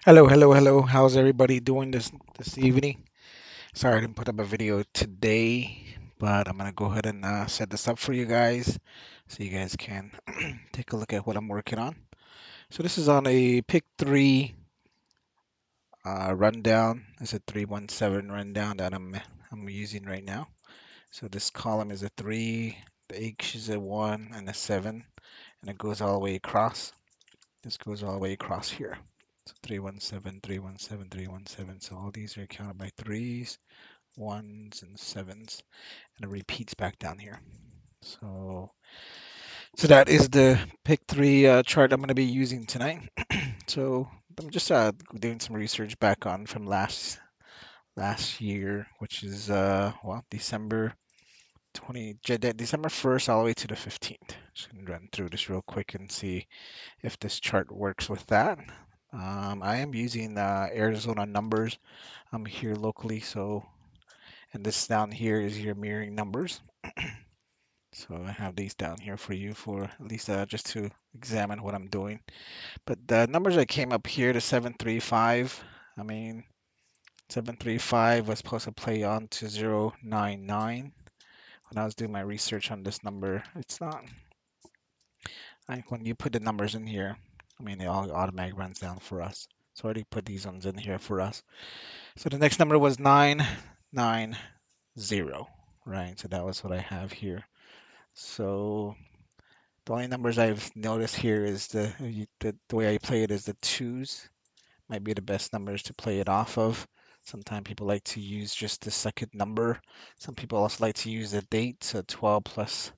Hello, hello, hello. How's everybody doing this evening? Sorry I didn't put up a video today, but I'm gonna go ahead and set this up for you guys so you guys can take a look at what I'm working on. So this is on a pick three rundown. It's a 317 rundown that I'm using right now. So this column is a three, the H is a one and a seven, and it goes all the way across. This goes all the way across here. So 317, 317, 317. So all these are counted by threes, ones, and sevens, and it repeats back down here. So that is the pick three chart I'm going to be using tonight. So I'm just doing some research back on from last year, which is December December 1st all the way to the 15th. Just gonna run through this real quick and see if this chart works with that. I am using Arizona numbers. I'm here locally, so and this down here is your mirroring numbers. So I have these down here for you for at least just to examine what I'm doing. But the numbers that came up here, the 735, I mean, 735 was supposed to play on to 099. When I was doing my research on this number, it's not. When you put the numbers in here, I mean, it all automatically runs down for us. So I already put these ones in here for us. So the next number was 990, right? So that was what I have here. So the only numbers I've noticed here is the way I play it is the twos might be the best numbers to play it off of. Sometimes people like to use just the second number. Some people also like to use the date. So 12 plus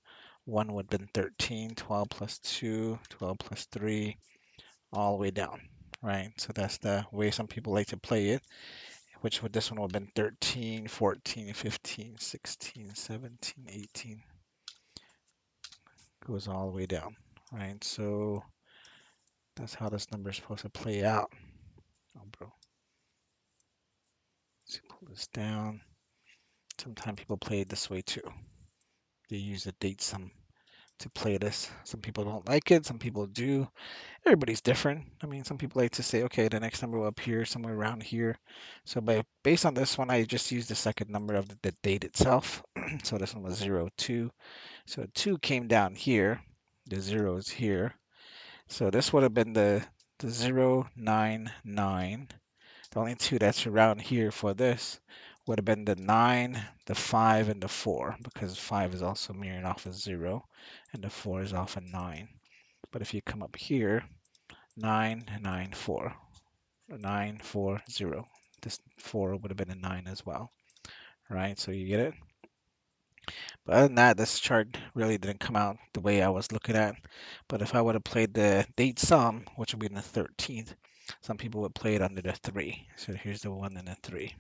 1 would have been 13, 12 plus 2, 12 plus 3, all the way down, right? So that's the way some people like to play it, which would this one would have been 13, 14, 15, 16, 17, 18, goes all the way down, right? So that's how this number is supposed to play out. Oh, bro. Let's pull this down. Sometimes people play it this way too. They use the date sum to play this. Some people don't like it, some people do. Everybody's different. I mean, some people like to say, okay, the next number will appear somewhere around here. So based on this one, I just used the second number of the date itself. So this one was 02. So 2 came down here. The 0 is here. So this would have been the 099. The only two that's around here for this would have been the 9, the 5, and the 4, because 5 is also mirroring off of 0, and the 4 is off of 9. But if you come up here, 994, 940, this 4 would have been a 9 as well, right? So you get it? But other than that, this chart really didn't come out the way I was looking at. But if I would have played the date sum, which would be in the 13th, some people would play it under the 3. So here's the 1 and the 3.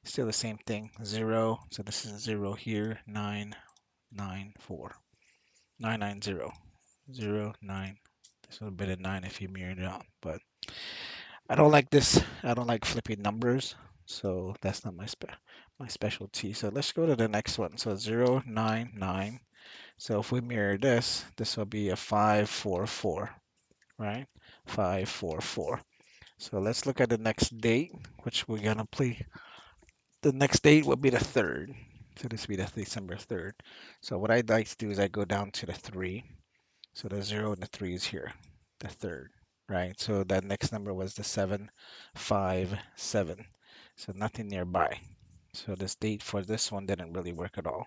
Still the same thing, 0. So this is 0 here, 994, 990, 0, 9. This would have been a 9 if you mirrored it out. But I don't like this. I don't like flipping numbers. So that's not my specialty. So let's go to the next one. So 099. So if we mirror this, this will be a 544, right? 544. So let's look at the next date, which we're gonna play. The next date will be the 3rd. So this will be the December 3rd. So what I'd like to do is I go down to the 3. So the 0 and the 3 is here, the 3rd, right? So that next number was the 757. So nothing nearby. So this date for this one didn't really work at all,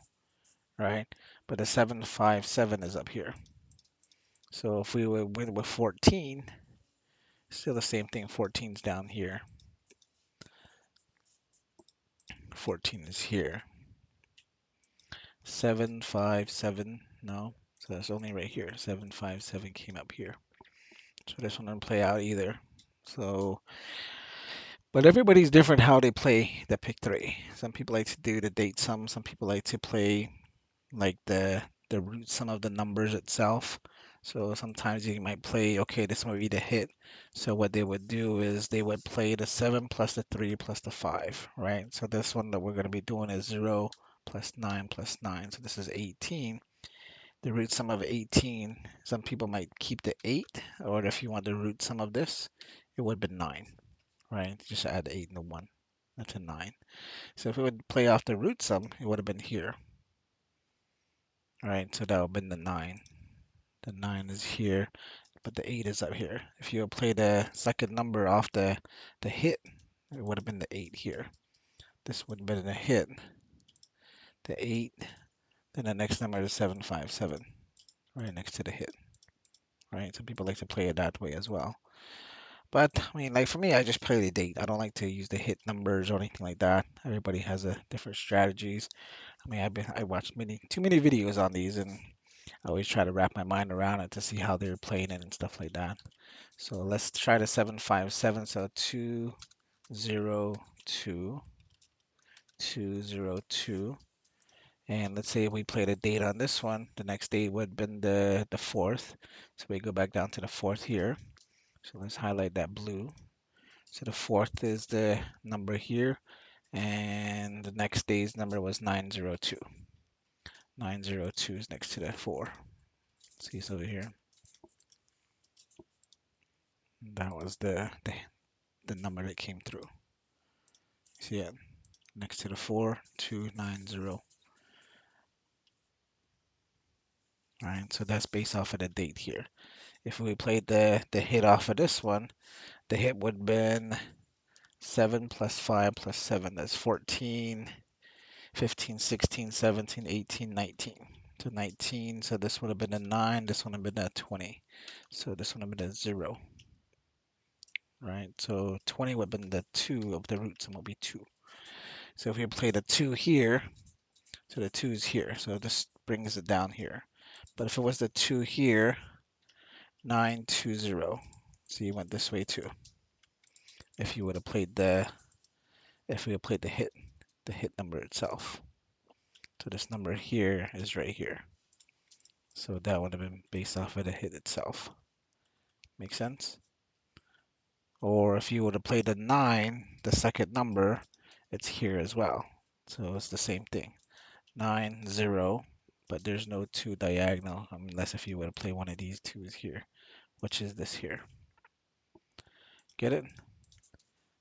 right? But the 757 is up here. So if we went with 14, still the same thing. 14 is down here. 14 is here. 757, no. So that's only right here. 757 came up here. So this one didn't play out either. So, but everybody's different how they play the pick three. Some people like to do the date sum. Some people like to play like the root sum of the numbers itself. So sometimes you might play, okay, this might be the hit. So what they would do is they would play the 7 plus the 3 plus the 5, right? So this one that we're going to be doing is 0 plus 9 plus 9. So this is 18. The root sum of 18, some people might keep the 8, or if you want the root sum of this, it would have been 9, right? Just add 8 and the 1. That's a 9. So if we would play off the root sum, it would have been here, right? So that would have been the 9. The 9 is here, but the 8 is up here. If you would play the second number off the hit, it would have been the 8 here. This would have been the hit, the 8, then the next number is 757, right next to the hit, right? Some people like to play it that way as well. But I mean, like for me, I just play the date. I don't like to use the hit numbers or anything like that. Everybody has a different strategies. I mean, I watched too many videos on these, and I always try to wrap my mind around it to see how they're playing it and stuff like that. So let's try the 757. So 202, 202. And let's say we played a date on this one. The next date would have been the fourth. So we go back down to the fourth here. So let's highlight that blue. So the fourth is the number here, and the next day's number was 902. 902 is next to the 4. See it's over here. That was the number that came through. See it? Next to the 4, 290. All right, so that's based off of the date here. If we played the hit off of this one, the hit would have been 7 plus 5 plus 7. That's 14, 15, 16, 17, 18, 19. So 19, so this would have been a 9, this would have been a 20. So this would have been a 0, right? So 20 would have been the 2 of the root sum would be 2. So if we play the 2 here, so the 2 is here, so this brings it down here. But if it was the 2 here, 920. So you went this way too. If you would have played if we had played the hit number itself. So this number here is right here. So that would have been based off of the hit itself. Make sense? Or if you would have played the 9, the second number, it's here as well. So it's the same thing. 9, 0, but there's no 2 diagonal unless if you would have played one of these 2's here, which is this here. Get it?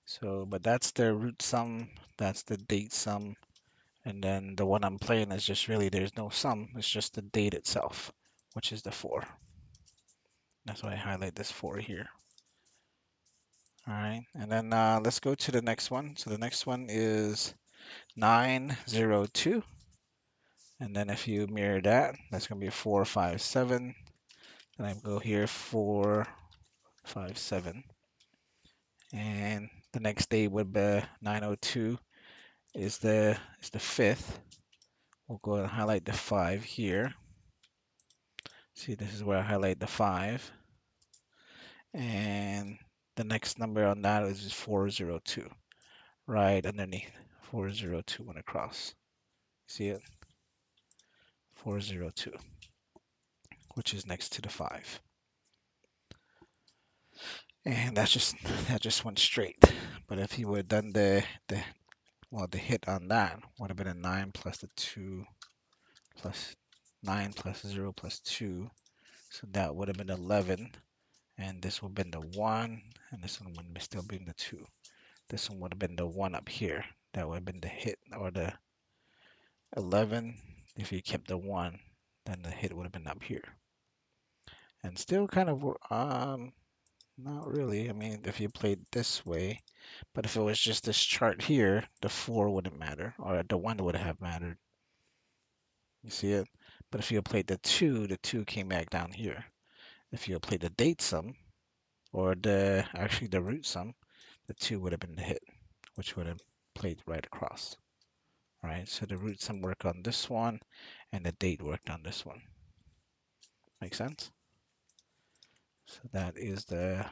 So, but that's the root sum, that's the date sum, and then the one I'm playing is just really, there's no sum, it's just the date itself, which is the 4. That's why I highlight this 4 here. All right, and then let's go to the next one. So the next one is 902, and then if you mirror that, that's going to be 457. Then I go here 457, and the next day would be 902 is the fifth. We'll go and highlight the 5 here. See, this is where I highlight the 5, and the next number on that is just 402, right underneath 402 went across. See it? 402, which is next to the 5. And that just went straight. But if he would have done the hit on that would have been a 9 plus the 2 plus 9 plus 0 plus 2. So that would have been 11. And this would have been the 1. And this one would have still been the 2. This one would have been the 1 up here. That would have been the hit, or the 11. If you kept the 1, then the hit would have been up here. And still kind of not really. I mean, if you played this way, but if it was just this chart here, the 4 wouldn't matter, or the 1 would have mattered. You see it? But if you played the 2 came back down here. If you played the date sum, or actually the root sum, the 2 would have been the hit, which would have played right across. All right, so the root sum worked on this one, and the date worked on this one. Make sense? So that is the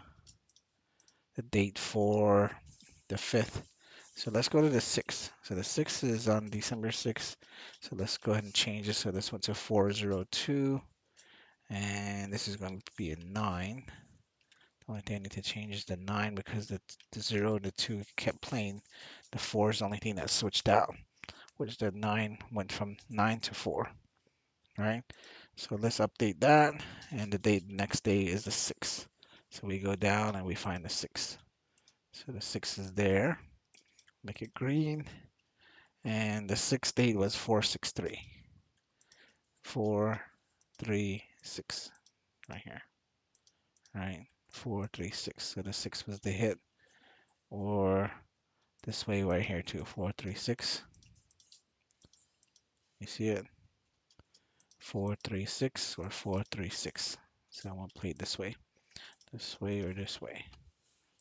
date for the 5th. So let's go to the 6th. So the 6th is on December 6th. So let's go ahead and change it. So this one's a 402. And this is going to be a 9. The only thing I need to change is the 9 because the 0 and the 2 kept playing. The 4 is the only thing that switched out, which the 9 went from 9 to 4. Right? So let's update that. And the date next day is the 6th. So we go down and we find the 6. So the 6 is there. Make it green. And the 6th date was 463. 436 right here. Right? 436. So the 6 was the hit. Or this way right here too. 436. You see it? 436 or 436. So I want to play it this way or this way.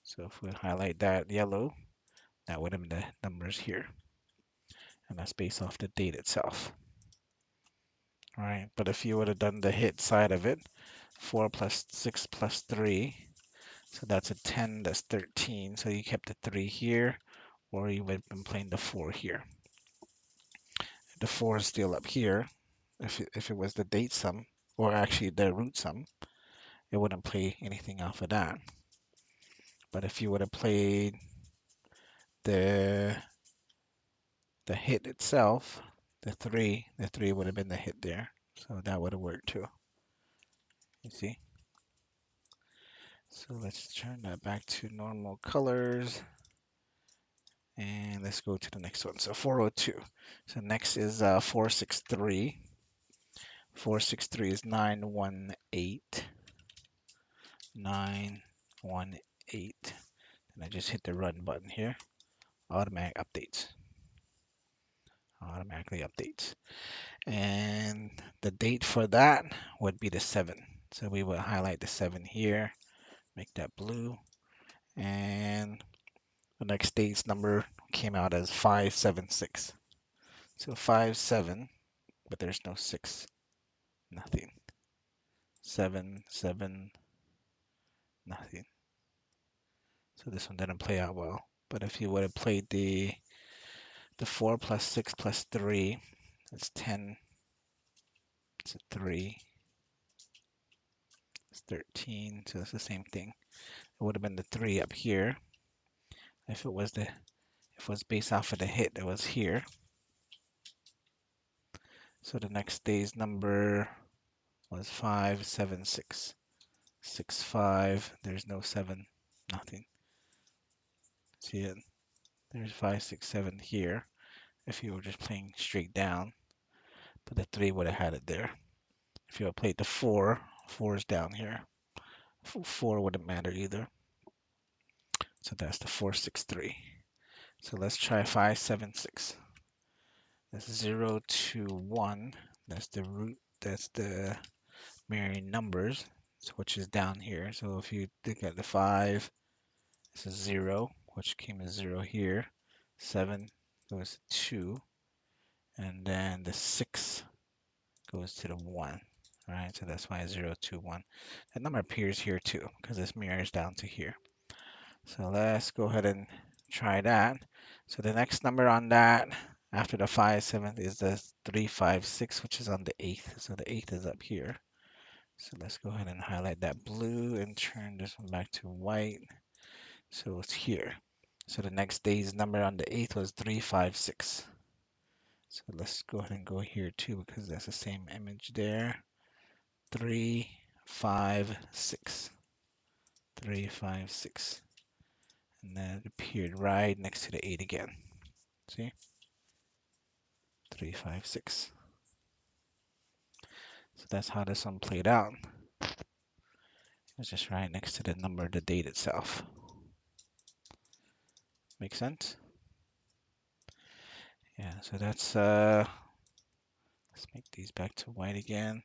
So if we highlight that yellow, that would have been the numbers here. And that's based off the date itself. All right, but if you would have done the hit side of it, 4 plus 6 plus 3, so that's a 10, that's 13. So you kept the 3 here, or you would have been playing the 4 here. The 4 is still up here. If it was the date sum, or actually the root sum, it wouldn't play anything off of that. But if you would have played the hit itself, the 3 would have been the hit there. So that would have worked too. You see? So let's turn that back to normal colors. And let's go to the next one. So 402. So next is 463. 463 is 918. 918. And I just hit the run button here. Automatic updates. Automatically updates. And the date for that would be the 7. So we will highlight the 7 here, make that blue. And the next date's number came out as 576. So 57, but there's no 6, nothing. 7, 7, nothing. So this one didn't play out well. But if you would have played the 4 plus 6 plus 3, it's 10, it's a 3, it's 13, so it's the same thing. It would have been the 3 up here. If it was based off of the hit that was here. So the next day's number was 576. 65, there's no 7, nothing. See it? There's 5, 6, 7 here. If you were just playing straight down, but the 3 would have had it there. If you had played the 4, 4 is down here. 4 wouldn't matter either. So that's the 463. So let's try 576. That's 0 to 1. That's the root. That's the mirroring numbers, which is down here. So if you look at the 5, this is 0, which came as 0 here. 7 goes to 2. And then the 6 goes to the 1. All right, so that's why 0, 2, 1. That number appears here too, because this mirrors down to here. So let's go ahead and try that. So the next number on that, after the 5, 7, is the 3, 5, 6, which is on the 8th. So the 8th is up here. So let's go ahead and highlight that blue and turn this one back to white. So it's here. So the next day's number on the 8th was 3, 5, 6. So let's go ahead and go here too, because that's the same image there. 3, 5, 6. 3, 5, 6. And then it appeared right next to the 8 again. See? 3, 5, 6. So that's how this one played out. It's just right next to the number, the date itself. Make sense? Yeah, so that's let's make these back to white again.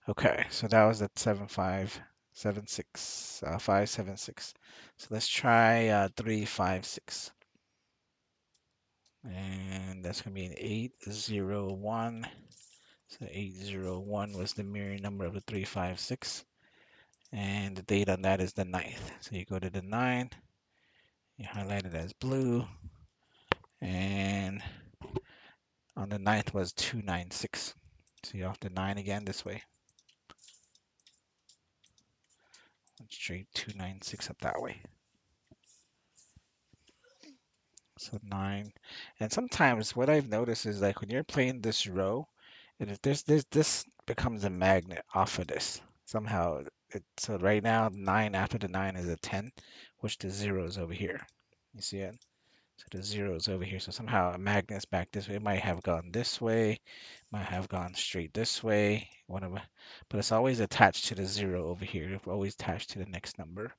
Okay, so that was at 7, 5, 7, 6, 5, 7, 6. So let's try 3, 5, 6. And that's going to be an 8, 0, 1. So 801 was the mirror number of the 3, 5, 6. And the date on that is the 9th. So you go to the 9, you highlight it as blue. And on the 9th was 296. So you have the 9 again this way. Straight 296 up that way. So 9. And sometimes what I've noticed is like when you're playing this row, and if this becomes a magnet off of this. Somehow So right now, 9 after the 9 is a 10, which the 0 is over here. You see it? So the 0 is over here. So somehow a magnet's back this way. It might have gone this way, might have gone straight this way, but it's always attached to the 0 over here. It's always attached to the next number.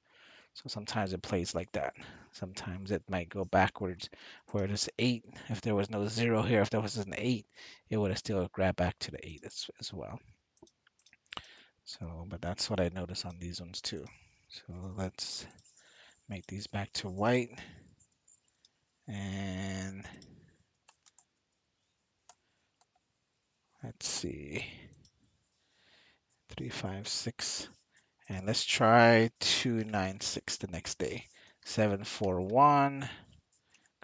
So sometimes it plays like that. Sometimes it might go backwards, where it's 8. If there was no 0 here, if there was an 8, it would have still grabbed back to the 8 as well. So, but that's what I noticed on these ones too. So let's make these back to white. And let's see, 3, 5, 6. And let's try 2, 9, 6 the next day. 7, 4, 1.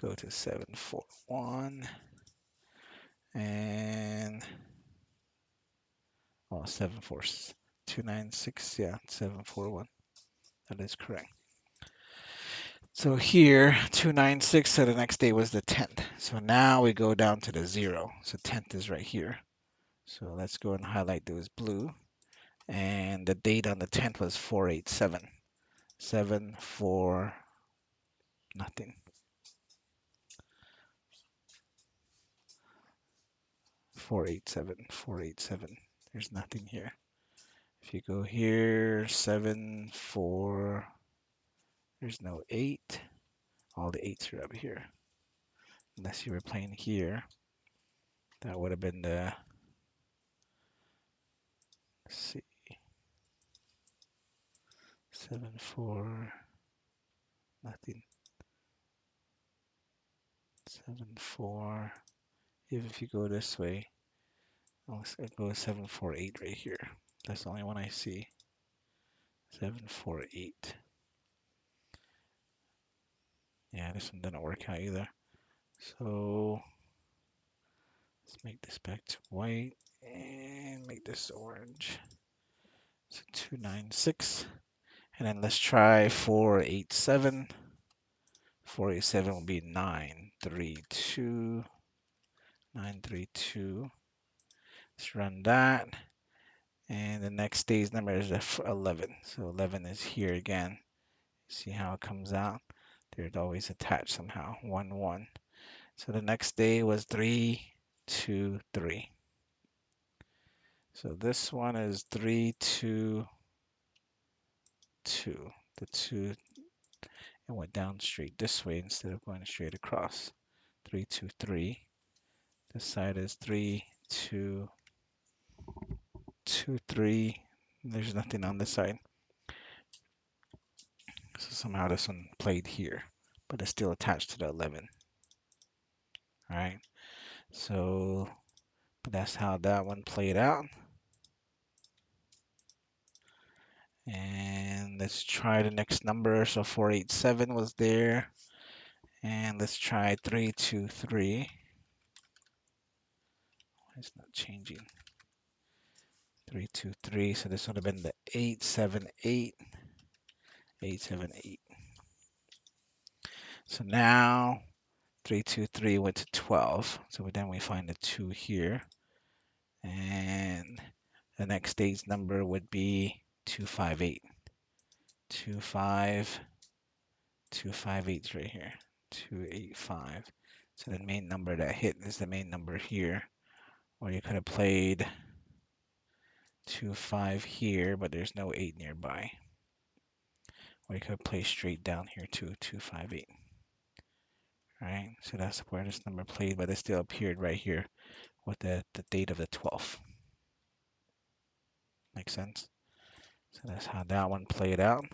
Go to 7, 4, 1. And oh, 7, 4, 2, 9, 6. Yeah, 7, 4, 1. That is correct. So here, 2, 9, 6. So the next day was the 10th. So now we go down to the 0. So 10th is right here. So let's go and highlight those blue. And the date on the 10th was 487. 7, 4, nothing. 487, 487. There's nothing here. If you go here, 7, 4, there's no 8. All the 8s are up here. Unless you were playing here, that would have been the, let's see, 7, 4, nothing. 7, 4. Even if you go this way, I'll go 7, 4, 8 right here. That's the only one I see. 7, 4, 8. Yeah, this one didn't work out either. So let's make this back to white and make this orange. So 2, 9, 6. And then let's try 4, 8, 7. 4, 8, 7 will be 9, 3, 2. 9, 3, 2. Let's run that. And the next day's number is 11. So 11 is here again. See how it comes out? They're always attached somehow. 1, 1. So the next day was 3, 2, 3. So this one is 3, 2, 2. The 2, it went down straight this way instead of going straight across. 3, 2, 3. This side is 3, 2, 2, 3. There's nothing on this side. So somehow this one played here, but it's still attached to the 11. All right. So that's how that one played out. And let's try the next number. So 487 was there. And let's try 323. It's not changing. 323. So this would have been the 878. 878. So now 323 went to 12. So then we find the 2 here. And the next day's number would be 258. 258 is right here. 285. So the main number that hit is the main number here. Or you could have played 25 here, but there's no 8 nearby. Or you could have played straight down here too, 258. Alright, so that's where this number played, but it still appeared right here with the date of the 12th. Makes sense? So that's how that one played out.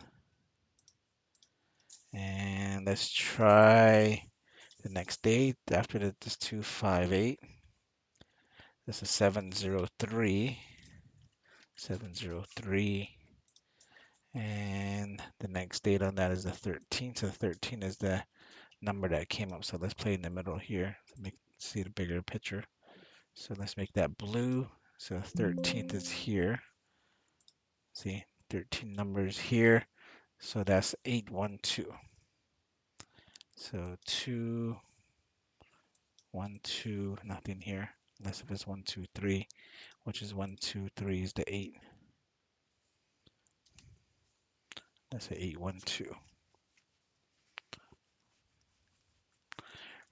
And let's try the next date after this 258. This is 703. 703. And the next date on that is the 13th. So the 13 is the number that came up. So let's play in the middle here to see the bigger picture. So let's make that blue. So 13th is here. See, 13 numbers here. So that's 812. So 2, 1, 2, nothing here. Unless if it's 1, 2, 3, which is 1, 2, 3 is the 8. Let's say 812.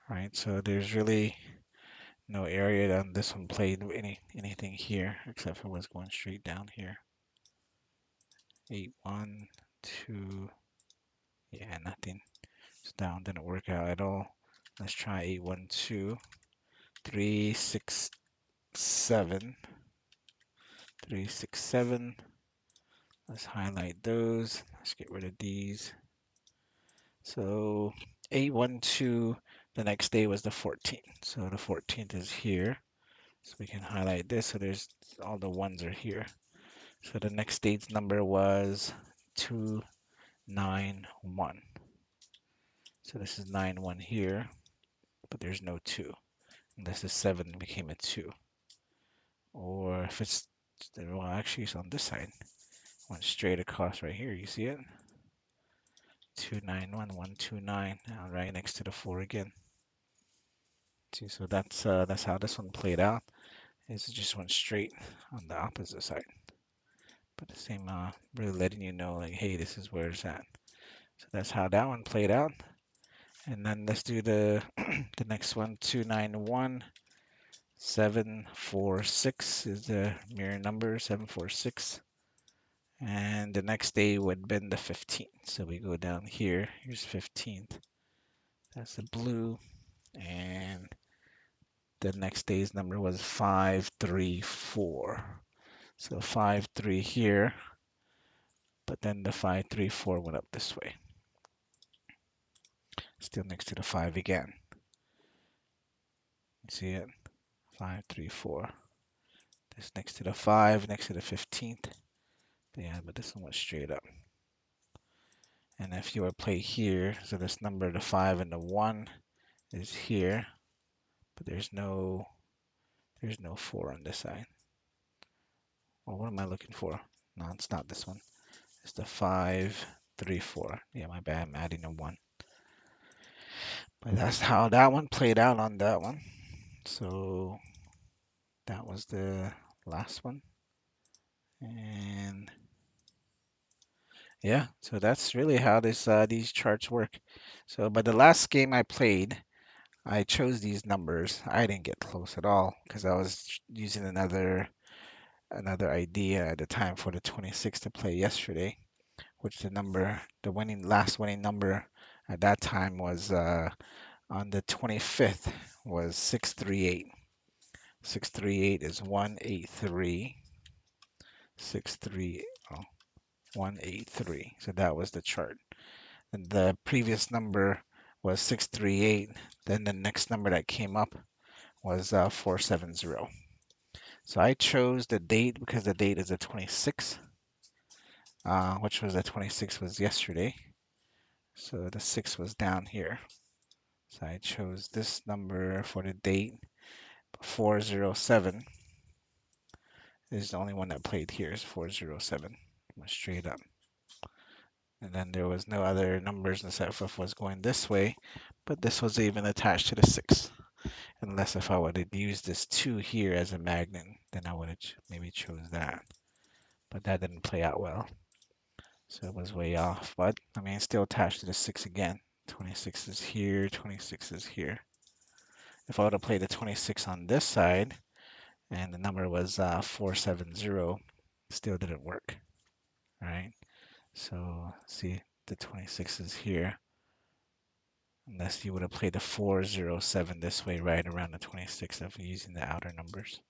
Right, so there's really no area on this one played anything here except for what's going straight down here. 812. Yeah, nothing. So that one didn't work out at all. Let's try 812. 367. 367. Let's highlight those. Let's get rid of these. So 812, the next day was the 14th. So the 14th is here. So we can highlight this. So there's all the ones are here. So the next date's number was 291. So this is 91 here, but there's no 2. And this is 7 became a 2. Or if it's, well, actually it's on this side. Went straight across right here. You see it? 291, 129, right next to the 4 again. See, so that's how this one played out. Is it just went straight on the opposite side. But the same, really letting you know, like, hey, this is where it's at. So that's how that one played out. And then let's do the the next one, 291, 746 is the mirror number, 746. And the next day would have been the 15th. So we go down here. Here's 15th. That's the blue. And the next day's number was 534. So 53 here, but then the 534 went up this way. Still next to the 5 again. You see it? 534. This next to the 5, next to the 15th. Yeah, but this one went straight up. And if you were to play here, so this number, the 5 and the 1 is here, but there's no 4 on this side. Well, what am I looking for? No, it's not this one. It's the 534. Yeah, my bad. I'm adding a 1. But that's how that one played out on that one. So that was the last one. And yeah, so that's really how these charts work. So, but the last game I played, I chose these numbers. I didn't get close at all because I was using another idea at the time for the 26 to play yesterday, which the last winning number at that time was on the 25th was 638. 638 is 183. 63, oh, 183. So that was the chart. And the previous number was 638. Then the next number that came up was 470. So I chose the date because the date is the 26th, which was the 26th was yesterday. So the 6 was down here. So I chose this number for the date. 407 is the only one that played here is 407. Went straight up. And then there was no other numbers except for was going this way, but this was even attached to the 6. Unless if I would have used this 2 here as a magnet, then I would have maybe chose that. But that didn't play out well. So it was way off. But I mean, it's still attached to the 6 again. 26 is here, 26 is here. If I would have played the 26 on this side and the number was 470, still didn't work. Right? So see, the 26 is here. Unless you would have played the 407 this way, right around the 26 of using the outer numbers.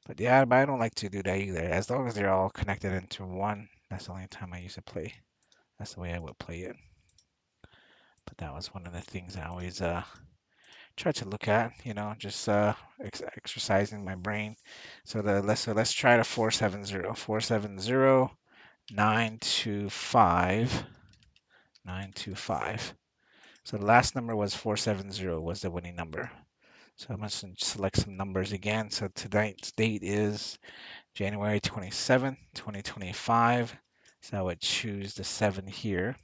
But yeah, but I don't like to do that either. As long as they're all connected into one, that's the only time I used to play. That's the way I would play it. But that was one of the things I always try to look at, just exercising my brain. So let's try the 470. 470, 925, 925. So the last number was 470 was the winning number. So I'm going to select some numbers again. So tonight's date is January 27th, 2025. So I would choose the 7 here.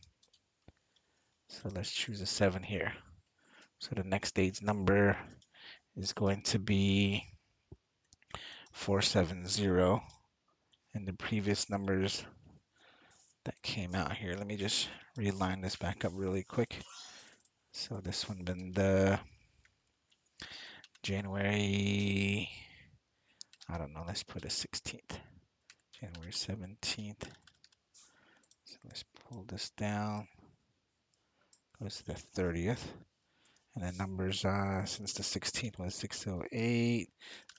So let's choose a 7 here. So the next date's number is going to be 470. And the previous numbers that came out here. Let me just realign this back up really quick. So this one been the January, I don't know, let's put a 16th, January 17th. So let's pull this down, goes to the 30th. And the numbers since the 16th was 608,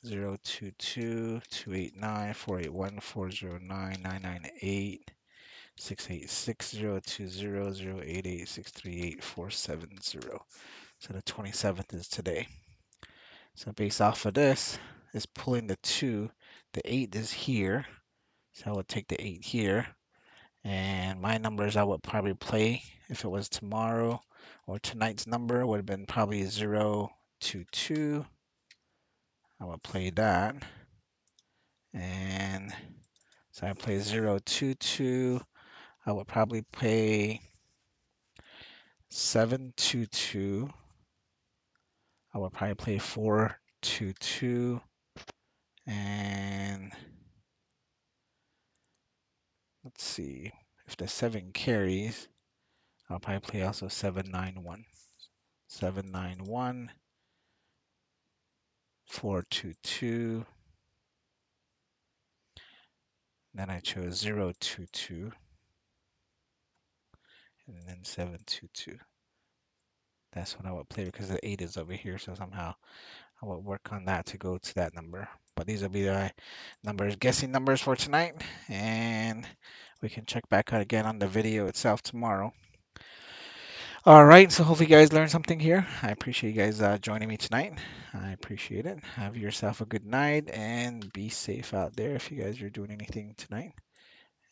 022, 289, 481, 409, 998, 686, 020, 088, 638, 470. So the 27th is today. So based off of this, is pulling the 2. The 8 is here. So I would take the 8 here. And my numbers I would probably play if it was tomorrow or tonight's number would have been probably 022. I would play that. And so I play 022. I would probably play 722. I would probably play 422. And let's see. If the 7 carries, I'll probably play also 791. 791, 422. Then I chose 022 and then 722. That's what I would play because the 8 is over here. So somehow I would work on that to go to that number. But these will be the numbers, guessing numbers for tonight. And we can check back out again on the video itself tomorrow. All right, so hopefully you guys learned something here. I appreciate you guys joining me tonight. I appreciate it. Have yourself a good night and be safe out there if you guys are doing anything tonight.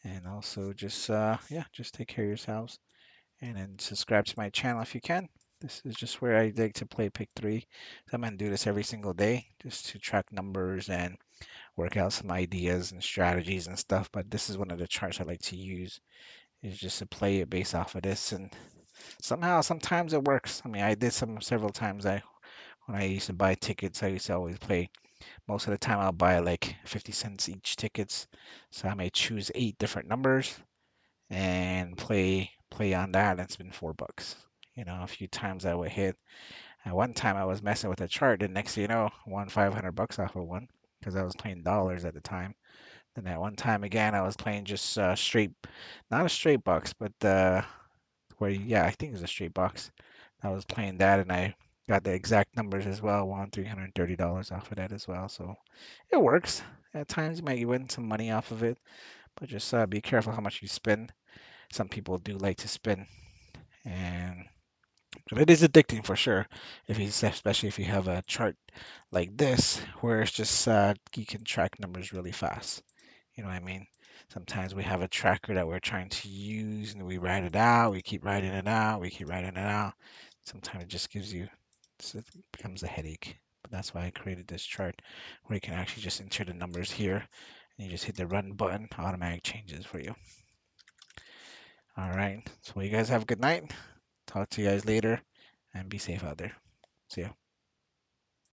And also just yeah, just take care of yourselves and then subscribe to my channel if you can. This is just where I like to play pick three. So I'm gonna do this every single day just to track numbers and work out some ideas and strategies and stuff. But this is one of the charts I like to use is just to play it based off of this and somehow sometimes it works. I mean I did some several times. I when I used to buy tickets I used to always play. Most of the time I'll buy like 50 cents each tickets. So I may choose 8 different numbers and play on that, and it's been $4. You know, a few times I would hit. At one time I was messing with a chart, and next thing you know, won $500 off of one because I was playing dollars at the time. Then at one time again, I was playing just straight, not a straight box, but yeah, I think it was a straight box. I was playing that, and I got the exact numbers as well. Won $330 off of that as well. So it works. At times you might win some money off of it, but just be careful how much you spend. Some people do like to spin, and but it is addicting for sure. If you, especially if you have a chart like this, where it's just you can track numbers really fast. You know what I mean? Sometimes we have a tracker that we're trying to use, and we write it out. We keep writing it out. We keep writing it out. Sometimes it just gives you, it becomes a headache. But that's why I created this chart where you can actually just enter the numbers here, and you just hit the run button. Automatic changes for you. All right. So you guys have a good night. Talk to you guys later and be safe out there. See ya.